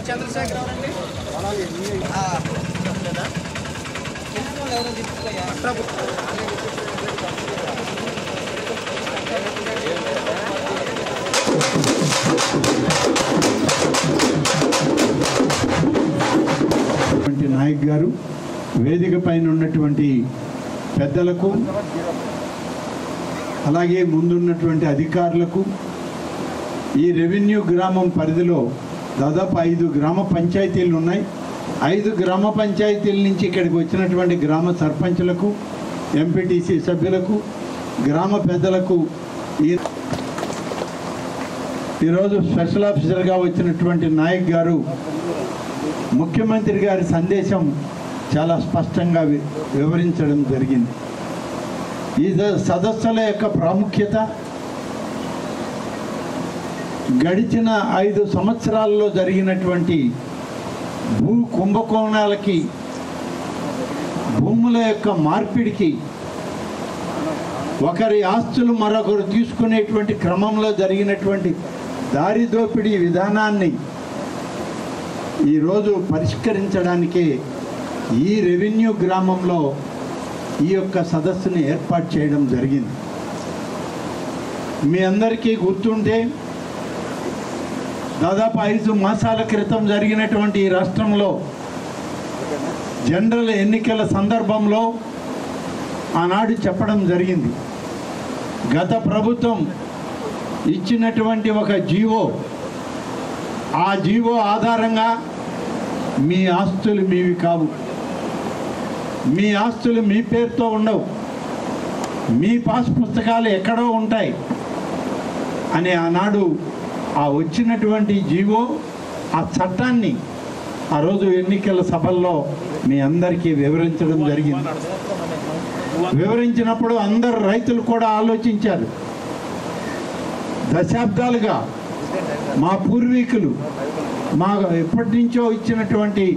చంద్రశేఖర్ ఎవరండి? నాయక్ గారు, వేదిక పైన ఉన్నటువంటి పెద్దలకు, అలాగే ముందున్నటువంటి అధికారులకు, ఈ రెవెన్యూ గ్రామం పరిధిలో దాదాపు 5 గ్రామ పంచాయతీలు ఉన్నాయి. 5 గ్రామ పంచాయతీల నుంచి ఇక్కడికి వచ్చినటువంటి గ్రామ సర్పంచులకు, ఎంపీటీసీ సభ్యులకు, గ్రామ పెద్దలకు, ఈరోజు స్పెషల్ ఆఫీసర్గా వచ్చినటువంటి నాయక్ గారు ముఖ్యమంత్రి గారి సందేశం చాలా స్పష్టంగా వివరించడం జరిగింది. ఈ సదస్సుల యొక్క ప్రాముఖ్యత గడిచిన 5 సంవత్సరాల్లో జరిగినటువంటి భూ కుంభకోణాలకి, భూముల యొక్క మార్పిడికి, ఒకరి ఆస్తులు మరొకరు తీసుకునేటువంటి క్రమంలో జరిగినటువంటి దారిదోపిడీ విధానాన్ని ఈరోజు పరిష్కరించడానికే ఈ రెవెన్యూ గ్రామంలో ఈ యొక్క సదస్సుని ఏర్పాటు చేయడం జరిగింది. మీ అందరికీ గుర్తుంటే దాదాపు 5 మాసాల క్రితం జరిగినటువంటి ఈ రాష్ట్రంలో జనరల్ ఎన్నికల సందర్భంలో ఆనాడు చెప్పడం జరిగింది, గత ప్రభుత్వం ఇచ్చినటువంటి ఒక జీవో, ఆ జీవో ఆధారంగా మీ ఆస్తులు మీవి కావు, మీ ఆస్తులు మీ పేరుతో ఉండవు, మీ పాస్ పుస్తకాలు ఎక్కడో ఉంటాయి అని ఆనాడు ఆ వచ్చినటువంటి జీవో, ఆ చట్టాన్ని ఆ రోజు ఎన్నికల సభల్లో మీ అందరికీ వివరించడం జరిగింది. వివరించినప్పుడు అందరు రైతులు కూడా ఆలోచించారు. దశాబ్దాలుగా మా పూర్వీకులు మా ఎప్పటి నుంచో ఇచ్చినటువంటి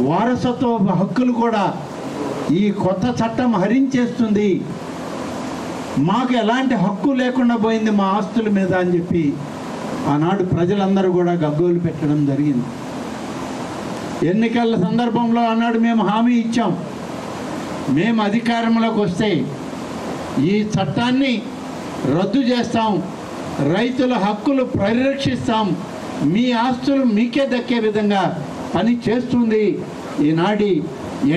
వారసత్వ హక్కులు కూడా ఈ కొత్త చట్టం హరించేస్తుంది, మాకు ఎలాంటి హక్కు లేకుండా పోయింది మా ఆస్తుల మీద అని చెప్పి ఆనాడు ప్రజలందరూ కూడా గగ్గోలు పెట్టడం జరిగింది. ఎన్నికల సందర్భంలో ఆనాడు మేము హామీ ఇచ్చాం, మేము అధికారంలోకి వస్తే ఈ చట్టాన్ని రద్దు చేస్తాం, రైతుల హక్కులు పరిరక్షిస్తాం, మీ ఆస్తులు మీకే దక్కే విధంగా పని చేస్తుంది ఈనాటి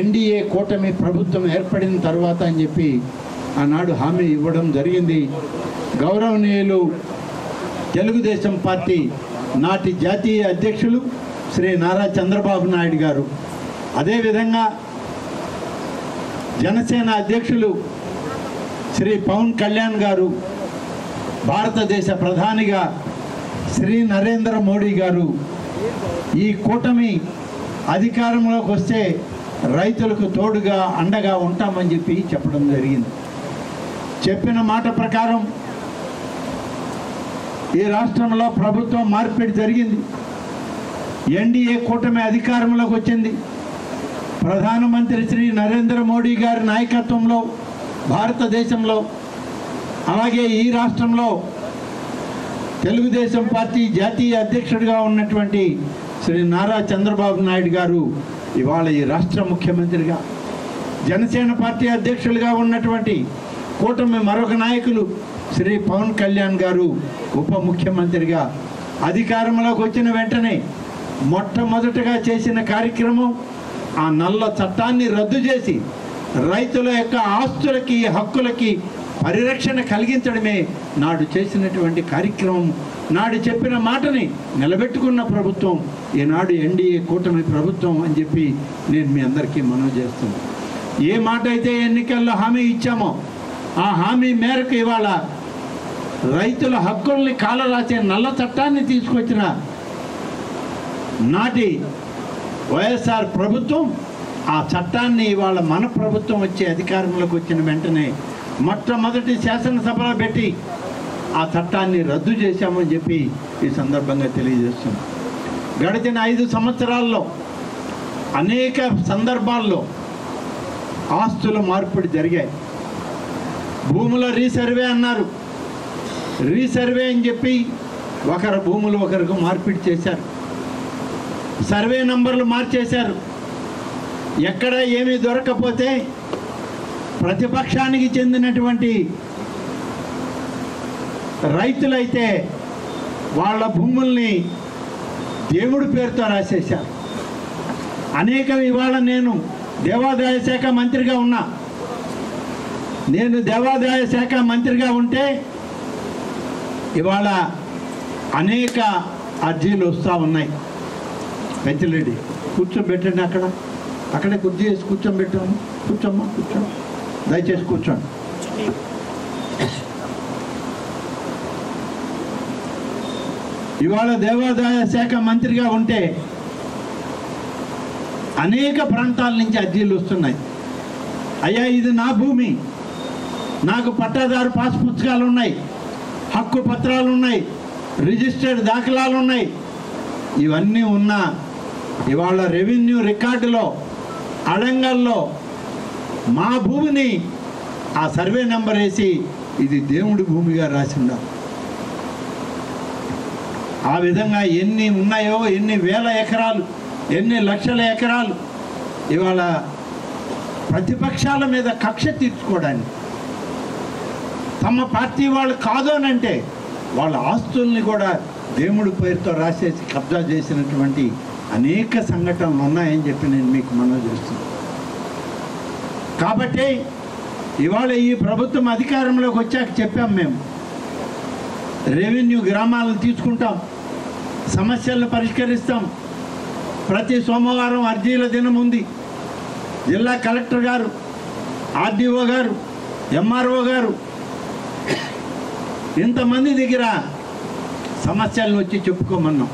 ఎన్డీఏ కూటమి ప్రభుత్వం ఏర్పడిన తర్వాత అని చెప్పి ఆనాడు హామీ ఇవ్వడం జరిగింది. గౌరవనీయులు తెలుగుదేశం పార్టీ నాటి జాతీయ అధ్యక్షులు శ్రీ నారా చంద్రబాబు నాయుడు గారు, అదేవిధంగా జనసేన అధ్యక్షులు శ్రీ పవన్ కళ్యాణ్ గారు, భారతదేశ ప్రధానిగా శ్రీ నరేంద్ర మోడీ గారు ఈ కూటమి అధికారంలోకి వస్తే రైతులకు తోడుగా అండగా ఉంటామని చెప్పి చెప్పడం జరిగింది. చెప్పిన మాట ప్రకారం ఈ రాష్ట్రంలో ప్రభుత్వం మార్పిడి జరిగింది. ఎన్డీఏ కూటమి అధికారంలోకి వచ్చింది. ప్రధానమంత్రి శ్రీ నరేంద్ర మోడీ గారి నాయకత్వంలో భారతదేశంలో, అలాగే ఈ రాష్ట్రంలో తెలుగుదేశం పార్టీ జాతీయ అధ్యక్షుడిగా ఉన్నటువంటి శ్రీ నారా చంద్రబాబు నాయుడు గారు ఇవాళ ఈ రాష్ట్ర ముఖ్యమంత్రిగా, జనసేన పార్టీ అధ్యక్షులుగా ఉన్నటువంటి కూటమి మరొక నాయకులు శ్రీ పవన్ కళ్యాణ్ గారు ఉప ముఖ్యమంత్రిగా అధికారంలోకి వచ్చిన వెంటనే మొట్టమొదటగా చేసిన కార్యక్రమం ఆ నల్ల చట్టాన్ని రద్దు చేసి రైతుల యొక్క ఆస్తులకి, హక్కులకి పరిరక్షణ కలిగించడమే నాడు చేసినటువంటి కార్యక్రమం. నాడు చెప్పిన మాటని నిలబెట్టుకున్న ప్రభుత్వం ఈనాడు ఎన్డీఏ కూటమి ప్రభుత్వం అని చెప్పి నేను మీ అందరికీ మనవి చేస్తున్నాను. ఏ మాట అయితే ఎన్నికల్లో హామీ ఇచ్చామో ఆ హామీ మేరకు ఇవాళ రైతుల హక్కుల్ని కాలరాసే నల్ల చట్టాన్ని తీసుకొచ్చిన నాటి వైఎస్ఆర్ ప్రభుత్వం ఆ చట్టాన్ని ఇవాళ మన ప్రభుత్వం వచ్చే అధికారంలోకి వచ్చిన వెంటనే మొట్టమొదటి శాసనసభలో పెట్టి ఆ చట్టాన్ని రద్దు చేశామని చెప్పి ఈ సందర్భంగా తెలియజేస్తున్నాం. గడిచిన 5 సంవత్సరాల్లో అనేక సందర్భాల్లో ఆస్తుల మార్పిడి జరిగాయి. భూముల రీసర్వే అన్నారు, రీసర్వే అని చెప్పి ఒకరి భూములు ఒకరికి మార్పిడి చేశారు. సర్వే నంబర్లు మార్చేశారు. ఎక్కడ ఏమీ దొరకకపోతే ప్రతిపక్షానికి చెందినటువంటి రైతులైతే వాళ్ళ భూముల్ని దేవుడి పేరుతో రాసేశారు. అనేకం ఇవాళ నేను దేవాదాయ శాఖ మంత్రిగా ఉన్నా. నేను దేవాదాయ శాఖ మంత్రిగా ఉంటే ఇవాళ అనేక అర్జీలు వస్తూ ఉన్నాయి. పెంచలేడి కూర్చోబెట్టండి, అక్కడే కుర్చీ వేసి కూర్చోబెట్టాము. కూర్చోమ్మా, కూర్చోండి, దయచేసి కూర్చోండి. ఇవాళ దేవాదాయ శాఖ మంత్రిగా ఉంటే అనేక ప్రాంతాల నుంచి అర్జీలు వస్తున్నాయి. అయ్యా, ఇది నా భూమి, నాకు పట్టాదారు పాస్ పుస్తకాలు ఉన్నాయి, హక్కు పత్రాలు ఉన్నాయి, రిజిస్టర్డ్ దాఖలాలు ఉన్నాయి. ఇవన్నీ ఉన్నా ఇవాళ రెవెన్యూ రికార్డులో అడంగల్లో మా భూమిని ఆ సర్వే నెంబర్ వేసి ఇది దేవుడి భూమిగా రాసిండారు. ఆ విధంగా ఎన్ని ఉన్నాయో, ఎన్ని వేల ఎకరాలు, ఎన్ని లక్షల ఎకరాలు ఇవాళ ప్రతిపక్షాల మీద కక్ష తీర్చుకోవడానికి, తమ పార్టీ వాళ్ళు కాదు అని అంటే వాళ్ళ ఆస్తుల్ని కూడా దేవుడి పేరుతో రాసేసి కబ్జా చేసినటువంటి అనేక సంఘటనలు ఉన్నాయని చెప్పి నేను మీకు మనవి చేస్తున్నాను. కాబట్టి ఇవాళ ఈ ప్రభుత్వం అధికారంలోకి వచ్చాక చెప్పాం, మేము రెవెన్యూ గ్రామాలను తీసుకుంటాం, సమస్యలను పరిష్కరిస్తాం. ప్రతి సోమవారం అర్జీల దినం ఉంది. జిల్లా కలెక్టర్ గారు, ఆర్డీఓ గారు, ఎంఆర్ఓ గారు ఇంతమంది దగ్గర సమస్యలను వచ్చి చెప్పుకోమన్నాం.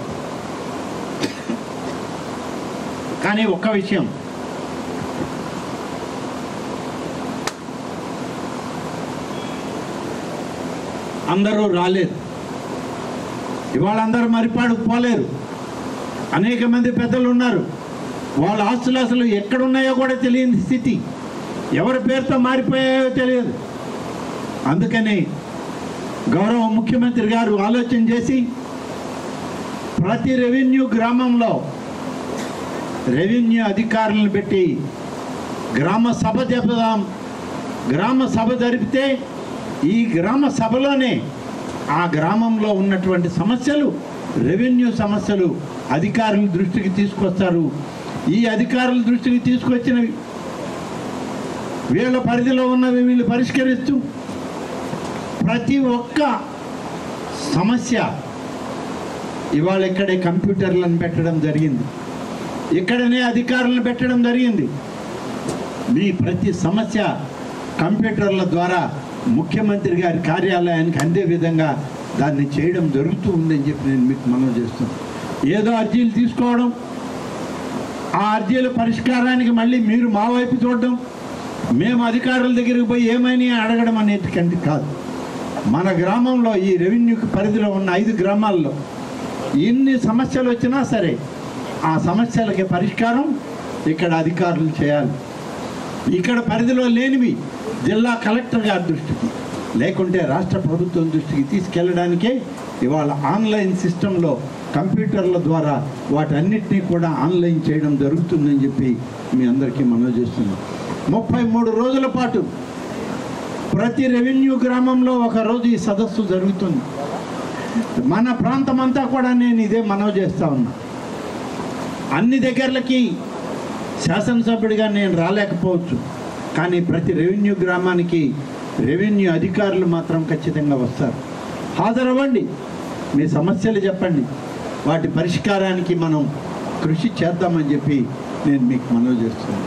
కానీ ఒక్క విషయం, అందరూ రాలేదు. ఇవాళ అందరూ మరిపాడు పోలేరు. అనేక మంది పెద్దలు ఉన్నారు, వాళ్ళ ఆస్తులు అసలు ఎక్కడున్నాయో కూడా తెలియని స్థితి, ఎవరి పేరుతో మారిపోయాయో తెలియదు. అందుకని గౌరవ ముఖ్యమంత్రి గారు ఆలోచన చేసి ప్రతి రెవెన్యూ గ్రామంలో రెవెన్యూ అధికారులను పెట్టి గ్రామ సభ జరుపుదాం. గ్రామ సభ జరిపితే ఈ గ్రామ సభలోనే ఆ గ్రామంలో ఉన్నటువంటి సమస్యలు, రెవెన్యూ సమస్యలు అధికారుల దృష్టికి తీసుకొస్తారు. ఈ అధికారుల దృష్టికి తీసుకొచ్చినవి వీళ్ళ పరిధిలో ఉన్నవి వీళ్ళు పరిష్కరిస్తూ ప్రతి ఒక్క సమస్య ఇవాళ ఇక్కడే కంప్యూటర్లను పెట్టడం జరిగింది, ఇక్కడనే అధికారులను పెట్టడం జరిగింది. మీ ప్రతి సమస్య కంప్యూటర్ల ద్వారా ముఖ్యమంత్రి గారి కార్యాలయానికి అందే విధంగా దాన్ని చేయడం జరుగుతూ ఉందని చెప్పి నేను మీకు మనవి చేస్తున్నాను. ఏదో అర్జీలు తీసుకోవడం, ఆ అర్జీల పరిష్కారానికి మళ్ళీ మీరు మా వైపు చూడడం, మేము అధికారుల దగ్గరికి పోయి ఏమైనా అడగడం అనేటికంటే కాదు. మన గ్రామంలో ఈ రెవెన్యూ పరిధిలో ఉన్న 5 గ్రామాల్లో ఎన్ని సమస్యలు వచ్చినా సరే ఆ సమస్యలకి పరిష్కారం ఇక్కడ అధికారులు చేయాలి. ఇక్కడ పరిధిలో లేనివి జిల్లా కలెక్టర్ గారి దృష్టికి, లేకుంటే రాష్ట్ర ప్రభుత్వం దృష్టికి తీసుకెళ్ళడానికే ఇవాళ ఆన్లైన్ సిస్టంలో కంప్యూటర్ల ద్వారా వాటన్నిటినీ కూడా ఆన్లైన్ చేయడం జరుగుతుందని చెప్పి మీ అందరికీ మనవి చేస్తున్నాం. 33 రోజుల పాటు ప్రతి రెవెన్యూ గ్రామంలో ఒకరోజు ఈ సదస్సు జరుగుతుంది. మన ప్రాంతం అంతా కూడా నేను ఇదే మనవి చేస్తూ ఉన్నా. అన్ని దగ్గరలకి శాసనసభ్యుడిగా నేను రాలేకపోవచ్చు, కానీ ప్రతి రెవెన్యూ గ్రామానికి రెవెన్యూ అధికారులు మాత్రం ఖచ్చితంగా వస్తారు. హాజరవ్వండి, మీ సమస్యలు చెప్పండి, వాటి పరిష్కారానికి మనం కృషి చేద్దామని చెప్పి నేను మీకు మనవి చేస్తున్నాను.